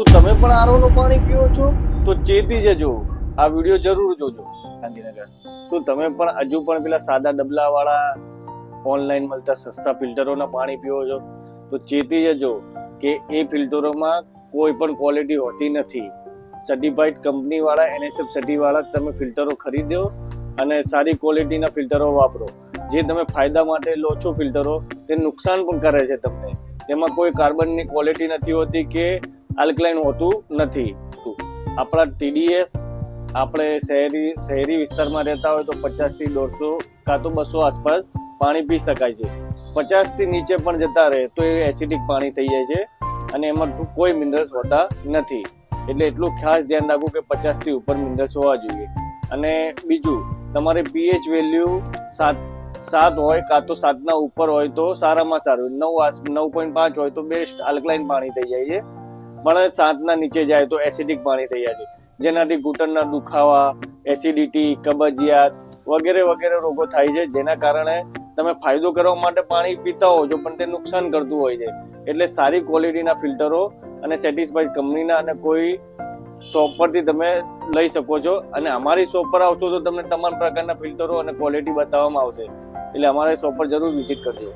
તો તમે પણ આરઓ નું પાણી પીવો છો તો ચેતી જજો, આ વિડીયો જરૂર જોજો. ગાંધીનગર શું તમે પણ હજુ પણ પેલા સાદા ડબલા વાળા ઓનલાઈન મળતા સસ્તા ફિલ્ટરોના પાણી પીવો છો તો ચેતી જજો કે એ ફિલ્ટરોમાં કોઈ પણ ક્વોલિટી હોતી નથી. સર્ટિફાઈડ કંપની વાળા NSF સર્ટી વાળા તમે ફિલ્ટરો ખરીદો અને સારી ક્વોલિટીના ફિલ્ટરો વાપરો. જે તમે ફાયદા માટે લો છો ફિલ્ટરો તે નુકસાન પણ કરે છે તમને. તેમાં કોઈ કાર્બનની ક્વોલિટી નથી હોતી કે આલ્કલાઇન હોતું નથી. આપણા TDS આપણે શહેરી વિસ્તારમાં રહેતા હોય તો 50 થી 150 કાં તો 200 આસપાસ પાણી પી શકાય છે. 50 થી નીચે પણ જતા રહે તો એ એસિડિક પાણી થઈ જાય છે અને એમાં કોઈ મિનરલ્સ હોતા નથી. એટલે એટલું ખાસ ધ્યાન રાખવું કે 50 થી ઉપર મિનરલ્સ હોવા જોઈએ. અને બીજું, તમારે pH વેલ્યુ 7 હોય કાં તો 7 ના ઉપર હોય તો સારામાં સારું. 9.5 હોય તો બેસ્ટ આલ્કલાઇન પાણી થઈ જાય છે, પણ 7 ના નીચે જાય તો એસિડિક પાણી થઈ જાય છે, જેનાથી ઘૂંટણના દુખાવા, એસિડિટી, કબજિયાત વગેરે વગેરે રોગો થાય છે. જેના કારણે તમે ફાયદો કરવા માટે પાણી પીતા હો છો પણ તે નુકસાન કરતું હોય છે. એટલે સારી ક્વોલિટીના ફિલ્ટરો અને સેટિસ્ફાઈડ કંપનીના અને કોઈ શોપ પરથી તમે લઈ શકો છો. અને અમારી શોપ પર આવશો તો તમને તમામ પ્રકારના ફિલ્ટરો અને ક્વોલિટી બતાવવામાં આવશે. એટલે અમારી શોપ પર જરૂર વિઝિટ કરજો.